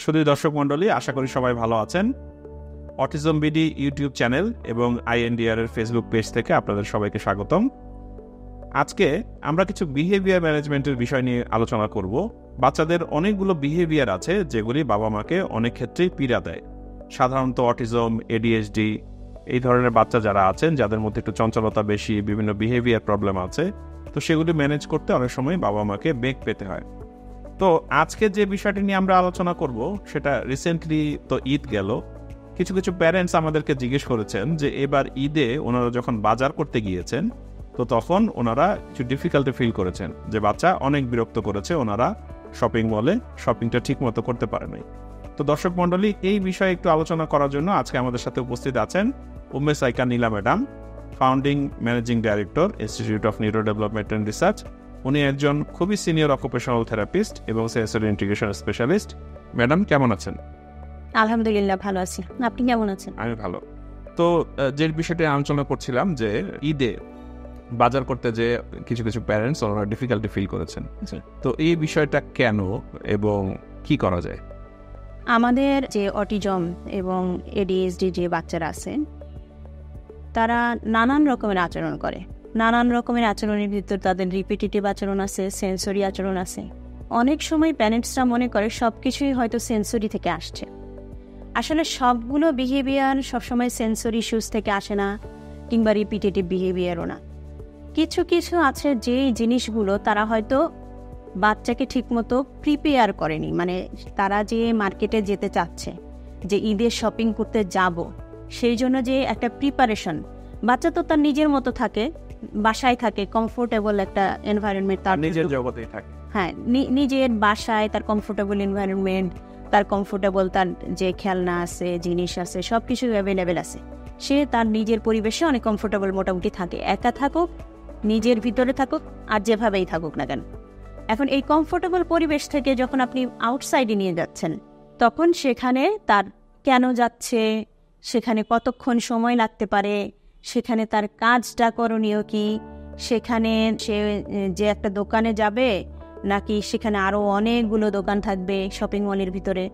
শুধু দর্শক মণ্ডলী, আশা করি সবাই ভালো আছেন। অটিজম বিডি ইউটিউব চ্যানেল এবং আইএনডিআর এর ফেসবুক পেজ থেকে আপনাদের সবাইকে স্বাগতম। আজকে আমরা কিছু বিহেভিয়ার ম্যানেজমেন্টের বিষয় নিয়ে আলোচনা করব। বাচ্চাদের অনেকগুলো বিহেভিয়ার আছে যেগুলি বাবা মাকে অনেক ক্ষেত্রেই পীড়া দেয়। সাধারণত অটিজম, এডিএইচডি এই ধরনের বাচ্চা যারা আছেন, যাদের মধ্যে একটু চঞ্চলতা বেশি, বিভিন্ন বিহেভিয়ার প্রবলেম আছে, তো সেগুলি ম্যানেজ করতে অনেক সময় বাবা মাকে বেগ পেতে হয়। তো আজকে যে বিষয়টি নিয়ে আমরা আলোচনা করব সেটা রিসেন্টলি তো ঈদ গেল। কিছু কিছু প্যারেন্টস আমাদেরকে জিজ্ঞেস করেছেন যে এবার ঈদে ওনারা যখন বাজার করতে গিয়েছেন তো তখন ওনারা কিছু ডিফিকাল্টি ফিল করেছেন, যে বাচ্চা অনেক বিরক্ত করেছে, ওনারা শপিং মলে শপিংটা ঠিক মতো করতে পারে নাই। তো দর্শক মণ্ডলী, এই বিষয়ে একটু আলোচনা করার জন্য আজকে আমাদের সাথে উপস্থিত আছেন Umme Saika Nila madam, founding managing director, institute of neuro development and research. উনি একজন খুবই সিনিয়র অকুপেশনাল থেরাপিস্ট এবং সেন্সরি ইন্টিগ্রেশন স্পেশালিস্ট। ম্যাডাম কেমন আছেন? আলহামদুলিল্লাহ ভালো আছি, আপনি কেমন আছেন? আমি ভালো। তো যে বিষয়টি আলোচনা করছিলাম যে ঈদে বাজার করতে যে কিছু কিছু প্যারেন্টস ওনারা ডিফিকাল্টি ফিল করেছেন, তো এই বিষয়টা কেন এবং কি করা যায়? আমাদের যে অটিজম এবং এডিএইচডি যে বাচ্চারা আছে তারা নানান রকমের আচরণ করে। নানান রকমের আচরণের ভিতর তাদের রিপিটিটিভ আচরণ আছে, সেন্সরি আচরণ আছে। অনেক সময় প্যারেন্টসরা মনে করে সব কিছুই হয়তো সেন্সরি থেকে আসছে। আসলে সবগুলো বিহেভিয়ার সবসময় সেন্সরি ইস্যুস থেকে আসে না, কিংবা রিপিটেটিভ বিহেভিয়ারও না। কিছু কিছু আছে যে জিনিসগুলো তারা হয়তো বাচ্চাকে ঠিকমতো প্রিপেয়ার করেনি, মানে তারা যে মার্কেটে যেতে চাচ্ছে, যে ঈদের শপিং করতে যাব, সেই জন্য যে একটা প্রিপারেশন, বাচ্চা তো তার নিজের মতো থাকে, বাসায় থাকে, কমফোর্টেবল একটা এনভায়রনমেন্ট, তার নিজের জগতেই থাকে। হ্যাঁ, নিজের বাসায় তার কমফোর্টেবল এনভায়রনমেন্ট, তার কমফোর্টেবল তার যে খেলনা আছে, জিনিস আছে, সব কিছু অ্যাভেলেবেল আছে। সে তার নিজের পরিবেশে অনেক কমফোর্টেবল মোটামুটি থাকে, একা থাকুক, নিজের ভিতরে থাকুক, আর যেভাবেই থাকুক না কেন। এখন এই কমফোর্টেবল পরিবেশ থেকে যখন আপনি আউটসাইডে নিয়ে যাচ্ছেন, তখন সেখানে তার কেন যাচ্ছে, সেখানে কতক্ষণ সময় লাগতে পারে, সেখানে তার কাজটা করণীয় কি, সেখানে সে যে একটা দোকানে যাবে নাকি সেখানে আরও অনেকগুলো দোকান থাকবে শপিং মলের ভিতরে,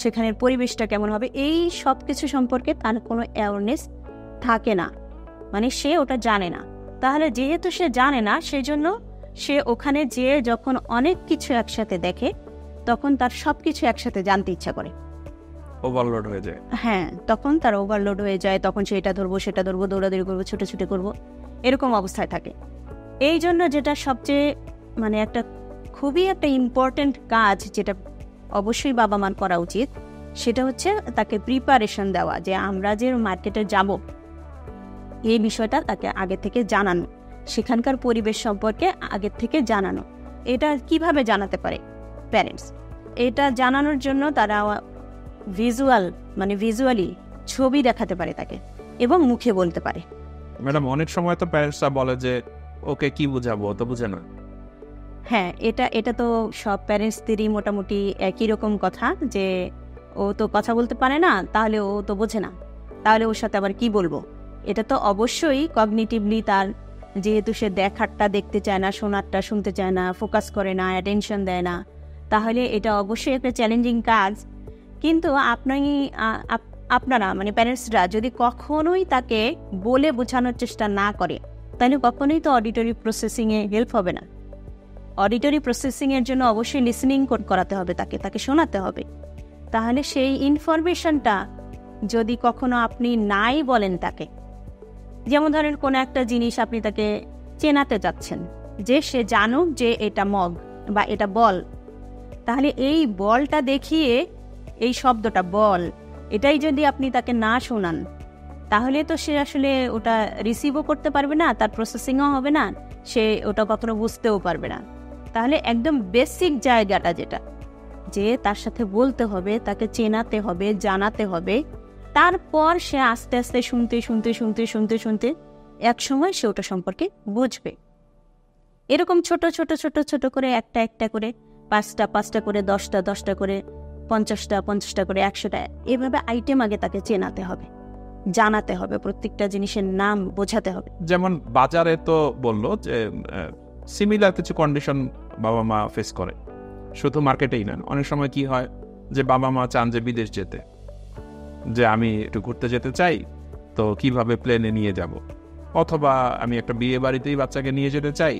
সেখানের পরিবেশটা কেমন হবে, এই সব কিছু সম্পর্কে তার কোনো অ্যাওয়ারনেস থাকে না, মানে সে ওটা জানে না। তাহলে যেহেতু সে জানে না, সেজন্য সে ওখানে যেয়ে যখন অনেক কিছু একসাথে দেখে তখন তার সব কিছু একসাথে জানতে ইচ্ছা করে, ওভারলোড হয়ে যায়। হ্যাঁ, তখন তার ওভারলোড হয়ে যায়, তখন সে এটা ধরবো সেটা ধরবো, দৌড়াদৌড়ি করবো, ছুটে করবো, এরকম অবস্থায় থাকে। এই জন্য যেটা সবচেয়ে মানে খুবই একটা ইম্পর্টেন্ট কাজ, যেটা অবশ্যই বাবা মার করা উচিত, সেটা হচ্ছে তাকে প্রিপারেশন দেওয়া, যে আমরা যে মার্কেটে যাব এই বিষয়টা তাকে আগে থেকে জানানো, সেখানকার পরিবেশ সম্পর্কে আগে থেকে জানানো। এটা কিভাবে জানাতে পারে প্যারেন্টস? এটা জানানোর জন্য তারা ভিজুয়ালি ছবি দেখাতে পারে তাকে, এবং মুখে বলতে পারে। ম্যাডাম, অনেক সময় তো প্যারেন্টসরা বলে যে ওকে কি বুঝাবো, তো বুঝে না। হ্যাঁ, এটা তো সব প্যারেন্টসদেরই মোটামুটি একই রকম কথা, যে ও তো কথা বলতে পারে না, তাহলে ও তো বোঝে না, তাহলে ওর সাথে আবার কি বলবো। এটা তো অবশ্যই কগনিটিভলি তার, যেহেতু সে দেখারটা দেখতে চায় না, শোনারটা শুনতে চায় না, ফোকাস করে না, অ্যাটেনশন দেয় না, তাহলে এটা অবশ্যই একটা চ্যালেঞ্জিং কাজ। কিন্তু আপনারা মানে প্যারেন্টসরা যদি কখনোই তাকে বলে বোঝানোর চেষ্টা না করে, তাহলে কখনোই তো অডিটরি প্রসেসিংয়ে হেল্প হবে না। অডিটরি প্রসেসিংয়ের জন্য অবশ্যই লিসনিং করাতে হবে, তাকে শোনাতে হবে। তাহলে সেই ইনফরমেশনটা যদি কখনো আপনি নাই বলেন তাকে, যেমন ধরেন কোনো একটা জিনিস আপনি তাকে চেনাতে যাচ্ছেন, যে সে জানুক যে এটা মগ বা এটা বল, তাহলে এই বলটা দেখিয়ে, এই শব্দটা বল, এটাই যদি আপনি তাকে না শোনান, তাহলে তো সে আসলে ওটা রিসিভও করতে পারবে না, তার প্রসেসিংও হবে না, সে ওটা কখনো বুঝতেও পারবে না। তাহলে একদম বেসিক জায়গাটা যেটা, যে তার সাথে বলতে হবে, তাকে চেনাতে হবে, জানাতে হবে, তারপর সে আস্তে আস্তে শুনতে এক সময় সে ওটা সম্পর্কে বুঝবে। এরকম ছোট ছোট ছোট ছোট করে একটা করে 5টা করে 10টা করে 50টা করে 100টা, এভাবে আইটেম আগে তাকে চেনাতে হবে, জানাতে হবে, প্রত্যেকটা জিনিসের নাম বোঝাতে হবে। যেমন বাজারে তো বললো যে সিমিলার কিছু কন্ডিশন বাবা মা ফেস করে, শুধু মার্কেটেই না, অনেক সময় কি হয় যে বাবা মা চান যে বিদেশ যেতে, যে আমি একটু ঘুরতে যেতে চাই, তো কিভাবে প্লেনে নিয়ে যাব, অথবা আমি একটা বিয়ে বাড়িতেই বাচ্চাকে নিয়ে যেতে চাই,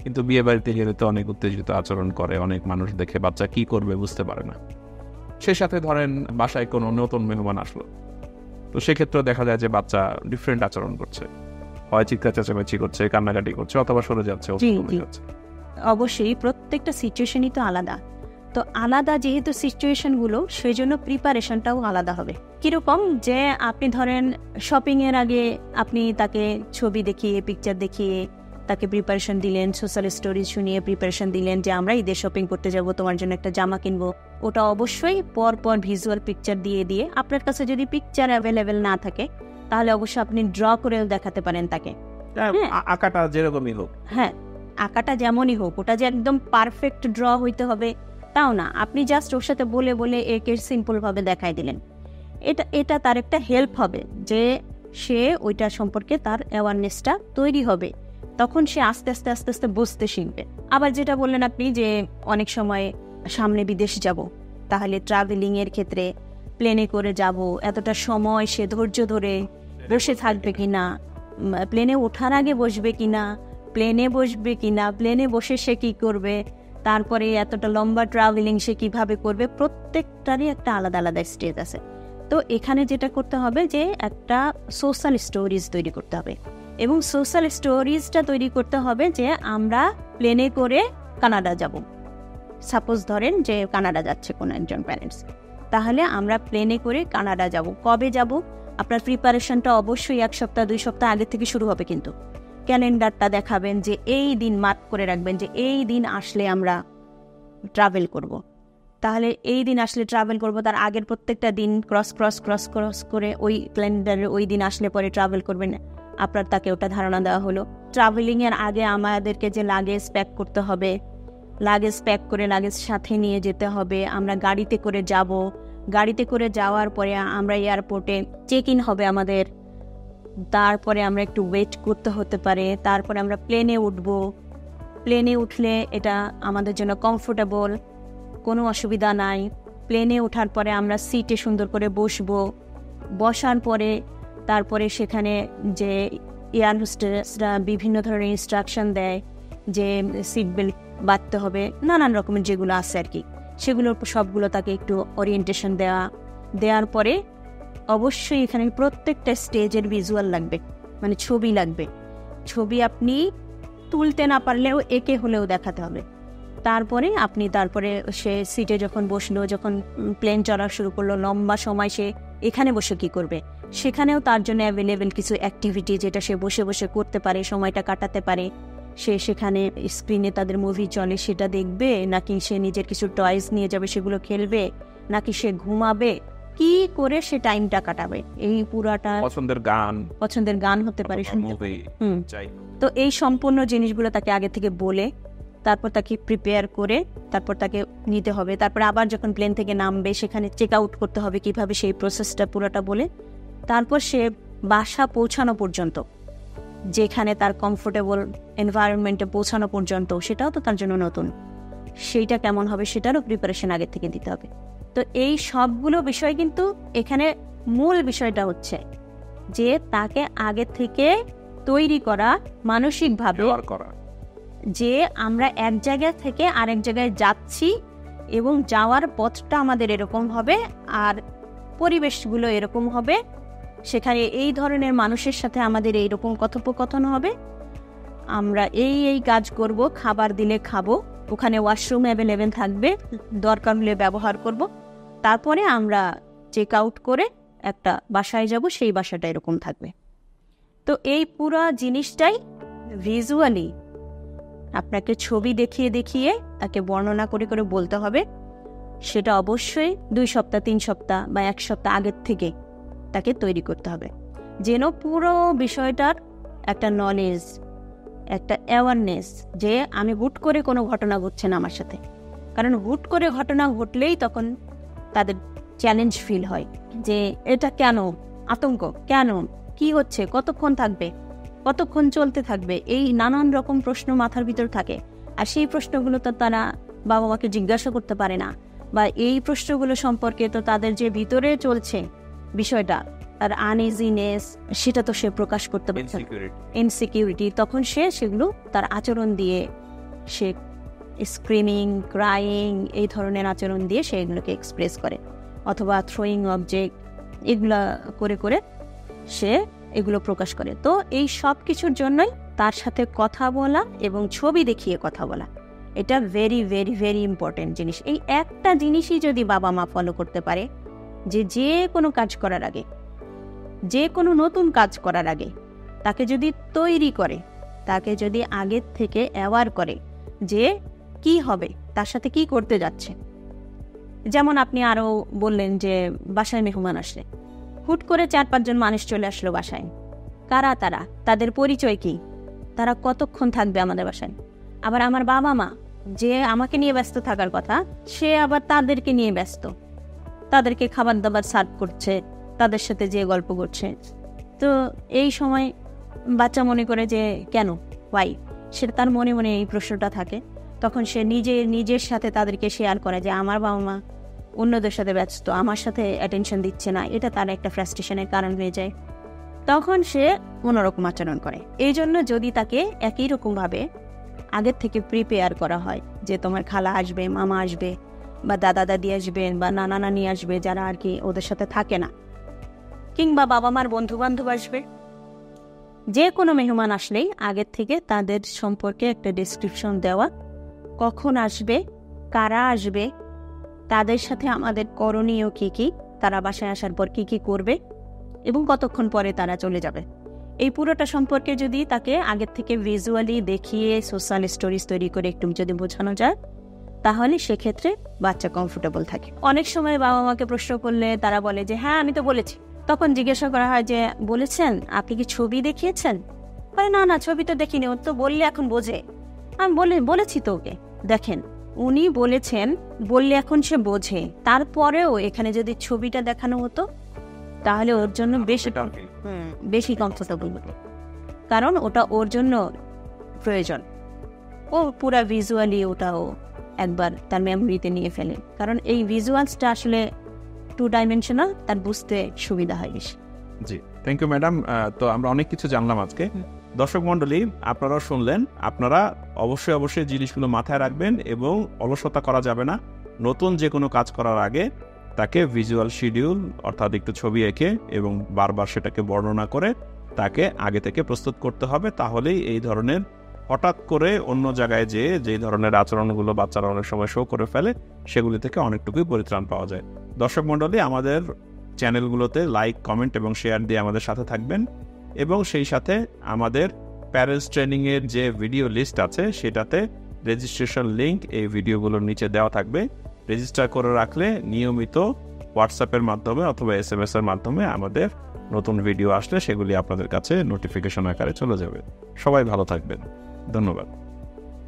কিন্তু বিয়ে বাড়িতে গেলে তো অনেক উত্তেজিত আচরণ করে, অনেক মানুষ দেখে বাচ্চা কি করবে বুঝতে পারে না। সে সাথে ধরেন বাসায় কোনো নতুন মেহমান আসলো, তো সেক্ষেত্রে দেখা যায় যে বাচ্চা ডিফারেন্ট আচরণ করছে, হয় চিৎকার চেঁচামেচি করছে, কান্নাকাটি করছে, অথবা সরে যাচ্ছে, অবশ্যই প্রত্যেকটা সিচুয়েশনই তো আলাদা। তো আলাদা যেহেতু সিচুয়েশনগুলো, সেই জন্য প্রিপারেশনটাও আলাদা হবে। কিরকম, যে আপনি ধরেন শপিং এর আগে আপনি তাকে ছবি দেখিয়ে, পিকচার দেখিয়ে তাকে প্রিপারেশন দিলেন, সোশ্যাল স্টোরি শুনিয়ে প্রিপারেশন দিলেন যে আমরা ঈদের শপিং করতে যাব, তোমার জন্য একটা জামা কিনবো। ওটা অবশ্যই পর পর ভিজুয়াল পিকচার দিয়ে দিয়ে, আপনার কাছে যদি পিকচার অ্যাভেলেবেল না থাকে তাহলে অবশ্যই আপনি ড্র করেও দেখাতে পারেন তাকে। আঁকাটা যেরকমই হোক, হ্যাঁ, আঁকাটা যেমনই হোক, ওটা যে একদম পারফেক্ট ড্র হইতে হবে তাও না, আপনি জাস্ট ওর সাথে বলে বলে একে সিম্পল ভাবে দেখাই দিলেন। এটা তার একটা হেল্প হবে, যে সে ওইটা সম্পর্কে তার অ্যাওয়ারনেসটা তৈরি হবে, তখন সে আস্তে আস্তে আস্তে আস্তে বুঝতে শিখবে। আবার যেটা বললেন আপনি যে অনেক সময় সামনে বিদেশ যাব, তাহলে ট্রাভেলিং এর ক্ষেত্রে প্লেনে করে যাব, এতটা সময় সে ধৈর্য ধরে বসে থাকবে কিনা, প্লেনে ওঠার আগে বসবে কিনা, প্লেনে বসবে কিনা, প্লেনে বসে সে কি করবে, তারপরে এতটা লম্বা ট্রাভেলিং সে কিভাবে করবে, প্রত্যেকটারই একটা আলাদা আলাদা স্টেজ আছে। তো এখানে যেটা করতে হবে যে একটা সোশ্যাল স্টোরিজ তৈরি করতে হবে, এবং সোশ্যাল স্টোরিজটা তৈরি করতে হবে যে আমরা প্লেনে করে কানাডা যাব। সাপোজ ধরেন যে কানাডা যাচ্ছে কোনো একজন প্যারেন্টস, তাহলে আমরা প্লেনে করে কানাডা যাব, কবে যাব, আপনার প্রিপারেশনটা অবশ্যই 1 সপ্তাহ 2 সপ্তাহ আগে থেকে শুরু হবে। কিন্তু ক্যালেন্ডারটা দেখাবেন যে এই দিন মার্ক করে রাখবেন যে এই দিন আসলে আমরা ট্রাভেল করব। তাহলে এই দিন আসলে ট্রাভেল করব, তার আগের প্রত্যেকটা দিন ক্রস করে ওই ক্যালেন্ডারে ওই দিন আসলে পরে ট্রাভেল করবেন আপনার, তাকে ওটা ধারণা দেওয়া হলো। ট্রাভেলিংয়ের আগে আমাদেরকে যে লাগেজ প্যাক করতে হবে, লাগেজ প্যাক করে লাগেজ সাথে নিয়ে যেতে হবে। আমরা গাড়িতে করে যাব, গাড়িতে করে যাওয়ার পরে আমরা এয়ারপোর্টে চেক ইন হবে আমাদের, তারপরে আমরা একটু ওয়েট করতে হতে পারে, তারপরে আমরা প্লেনে উঠব। প্লেনে উঠলে এটা আমাদের জন্য কমফোর্টেবল, কোনো অসুবিধা নাই। প্লেনে ওঠার পরে আমরা সিটে সুন্দর করে বসবো, বসার পরে তারপরে সেখানে যে এয়ার হোস্টেসরা বিভিন্ন ধরনের ইনস্ট্রাকশন দেয় যে সিট বেল্ট বাঁধতে হবে, নানান রকমের যেগুলো আছে আর কি, সেগুলোর সবগুলো তাকে একটু ওরিয়েন্টেশন দেওয়ার পরে অবশ্যই এখানে প্রত্যেকটা স্টেজের ভিজুয়াল লাগবে, মানে ছবি লাগবে। ছবি আপনি তুলতে না পারলেও একে হলেও দেখাতে হবে। তারপরে সে সিটে যখন বসলো, যখন প্লেন চলা শুরু করলো, লম্বা সময় সে এখানে বসে কি করবে, সেখানেও তার জন্য অ্যাভেলেবেল কিছু অ্যাক্টিভিটি যেটা সে বসে বসে করতে পারে, সময়টা কাটাতে পারে। সে সেখানে স্ক্রিনে তাদের মুভি চলে সেটা দেখবে, নাকি সে নিজের কিছু টয়েস নিয়ে যাবে সেগুলো খেলবে, নাকি সে ঘুমাবে, কি করে সে টাইমটা কাটাবে, এই পুরাটা পছন্দের গান হতে পারে। তো এই সম্পূর্ণ জিনিসগুলো তাকে আগে থেকে বলে তারপর তাকে প্রিপেয়ার করে তারপর তাকে নিতে হবে। তারপরে আবার যখন প্লেন থেকে নামবে সেখানে চেক আউট করতে হবে কিভাবে, সেই প্রসেসটা পুরোটা বলে তারপর সে বাসা পৌঁছানো পর্যন্ত, যেখানে তার কমফোর্টেবল এনভায়রনমেন্টে পৌঁছানো পর্যন্ত, সেটাও তো তার জন্য নতুন, সেইটা কেমন হবে সেটারও প্রিপারেশন আগে থেকে দিতে হবে। তো এই সবগুলো বিষয় কিন্তু এখানে মূল বিষয়টা হচ্ছে যে তাকে আগে থেকে তৈরি করা, মানসিকভাবে যে আমরা এক জায়গা থেকে আরেক জায়গায় যাচ্ছি এবং যাওয়ার পথটা আমাদের এরকম হবে আর পরিবেশগুলো এরকম হবে, সেখানে এই ধরনের মানুষের সাথে আমাদের এইরকম কথোপকথন হবে, আমরা এই কাজ করব, খাবার দিলে খাবো, ওখানে ওয়াশরুম অ্যাভেলেবেল থাকবে, দরকার হলে ব্যবহার করব, তারপরে আমরা চেক আউট করে একটা বাসায় যাব, সেই বাসাটা এরকম থাকবে। তো এই পুরো জিনিসটাই ভিজুয়ালি আপনাকে ছবি দেখিয়ে দেখিয়ে তাকে বর্ণনা করে করে বলতে হবে। সেটা অবশ্যই 2 সপ্তাহ 3 সপ্তাহ বা 1 সপ্তাহ আগের থেকে তাকে তৈরি করতে হবে, যেন পুরো বিষয়টার একটা নলেজ, একটা অ্যাওয়ারনেস, যে আমি হুট করে কোনো ঘটনা ঘটছে না আমার সাথে। কারণ হুট করে ঘটনা ঘটলেই তখন তাদের চ্যালেঞ্জ ফিল হয় যে এটা কেন, আতঙ্ক কেন, কি হচ্ছে, কতক্ষণ থাকবে, কতক্ষণ চলতে থাকবে, এই নানান রকম প্রশ্ন মাথার ভিতর থাকে। আর সেই প্রশ্নগুলো তো তারা বাবা মাকে জিজ্ঞাসা করতে পারে না, বা এই প্রশ্নগুলো সম্পর্কে তো তাদের যে ভিতরে চলছে বিষয়টা, তার আনইজিনেস, সেটা তো সে প্রকাশ করতে পারছে না, ইনসিকিউরিটি, তখন সে সেগুলো তার আচরণ দিয়ে, সে স্ক্রিমিং, ক্রাইং, এই ধরনের আচরণ দিয়ে সে এগুলোকে এক্সপ্রেস করে, অথবা থ্রোয়িং অবজেক্ট, এগুলা করে করে সে এগুলো প্রকাশ করে। তো এই সব কিছুর জন্যই তার সাথে কথা বলা এবং ছবি দেখিয়ে কথা বলা, এটা ভেরি ভেরি ভেরি ইম্পর্টেন্ট জিনিস। এই একটা জিনিসই যদি বাবা মা ফলো করতে পারে, যে কোনো কাজ করার আগে, যে কোনো নতুন কাজ করার আগে তাকে যদি তৈরি করে, তাকে যদি আগের থেকে অ্যাওয়ার করে যে কি হবে, তার সাথে কি করতে যাচ্ছে। যেমন আপনি আরও বললেন যে বাসায় মেহমান আসলে হুট করে 4-5 জন মানুষ চলে আসলো বাসায়, কারা তারা, তাদের পরিচয় কি, তারা কতক্ষণ থাকবে আমাদের বাসায়। আবার আমার বাবা মা যে আমাকে নিয়ে ব্যস্ত থাকার কথা, সে আবার তাদেরকে নিয়ে ব্যস্ত, তাদেরকে খাবার দাবার সার্ভ করছে, তাদের সাথে যে গল্প করছে। তো এই সময় বাচ্চা মনে করে যে কেন, ওয়াই, সেটা তার মনে মনে এই প্রশ্নটা থাকে। তখন সে নিজের সাথে তাদেরকে শেয়ার করে যে আমার বাবা মা অন্যদের সাথে ব্যস্ত, আমার সাথে অ্যাটেনশন দিচ্ছে না, এটা তার একটা ফ্রাস্ট্রেশনের কারণ হয়ে যায়। তখন সে অন্যরকম আচরণ করে। এই জন্য যদি তাকে একই রকমভাবে আগের থেকে প্রিপেয়ার করা হয় যে তোমার খালা আসবে, মামা আসবে, বা দাদা দাদি আসবেন, বা নানা নানি আসবে, যারা আর কি ওদের সাথে থাকে না, কিংবা বাবা মার বন্ধু বান্ধব আসবে, যে কোনো মেহমান আসলেই আগের থেকে তাদের সম্পর্কে একটা ডেসক্রিপশন দেওয়া, কখন আসবে, কারা আসবে, তাদের সাথে আমাদের করণীয় কী কী, তারা বাসায় আসার পর কী কী করবে এবং কতক্ষণ পরে তারা চলে যাবে, এই পুরোটা সম্পর্কে যদি তাকে আগের থেকে ভিজুয়ালি দেখিয়ে সোশ্যাল স্টোরিজ তৈরি করে একটু যদি বোঝানো যায়, তাহলে সেক্ষেত্রে বাচ্চা কমফোর্টেবল থাকে। অনেক সময় বাবা মাকে প্রশ্ন করলে তারা বলে যে হ্যাঁ আমি তো বলেছি। তখন জিজ্ঞাসা করা হয় যে বলেছেন, আপনি কি ছবি দেখিয়েছেন? বলে না না, ছবি তো দেখিনি, ও তো বললে এখন বোঝে। আমি বলেছি তো ওকে। দেখেন, উনি বলেছেন, বললে এখন সে বোঝে, তারপরেও এখানে যদি ছবিটা দেখানো হতো তাহলে ওর জন্য বেশি কমফোর্টেবল হতো, কারণ ওটা ওর জন্য প্রয়োজন। ও পুরা ভিজুয়ালি ওটাও একবার তার মেমোরিতে নিয়ে ফেলে, কারণ এই ভিজুয়ালসটা আসলে 2 ডাইমেনশনাল, তার বুঝতে সুবিধা হয় বেশি। জি, থ্যাংক ইউ ম্যাডাম। তো আমরা অনেক কিছু জানলাম আজকে। দর্শক মণ্ডলী, আপনারাও শুনলেন। আপনারা অবশ্যই জিনিসগুলো মাথায় রাখবেন এবং অলসতা করা যাবে না। নতুন যে কোনো কাজ করার আগে তাকে ভিজুয়াল শিডিউল, অর্থাৎ একটু ছবি এঁকে এবং বারবার সেটাকে বর্ণনা করে তাকে আগে থেকে প্রস্তুত করতে হবে। তাহলেই এই ধরনের হঠাৎ করে অন্য জায়গায় যে ধরনের আচরণগুলো বাচ্চারা অনেক সময় শো করে ফেলে, সেগুলি থেকে অনেকটুকুই পরিত্রাণ পাওয়া যায়। দর্শক মণ্ডলী, আমাদের চ্যানেলগুলোতে লাইক, কমেন্ট এবং শেয়ার দিয়ে আমাদের সাথে থাকবেন, এবং সেই সাথে আমাদের প্যারেন্টস ট্রেনিংয়ের যে ভিডিও লিস্ট আছে সেটাতে রেজিস্ট্রেশন লিঙ্ক এই ভিডিওগুলোর নিচে দেওয়া থাকবে। রেজিস্টার করে রাখলে নিয়মিত হোয়াটসঅ্যাপের মাধ্যমে অথবা SMS এর মাধ্যমে আমাদের নতুন ভিডিও আসলে সেগুলি আপনাদের কাছে নোটিফিকেশন আকারে চলে যাবে। সবাই ভালো থাকবেন, ধন্যবাদ।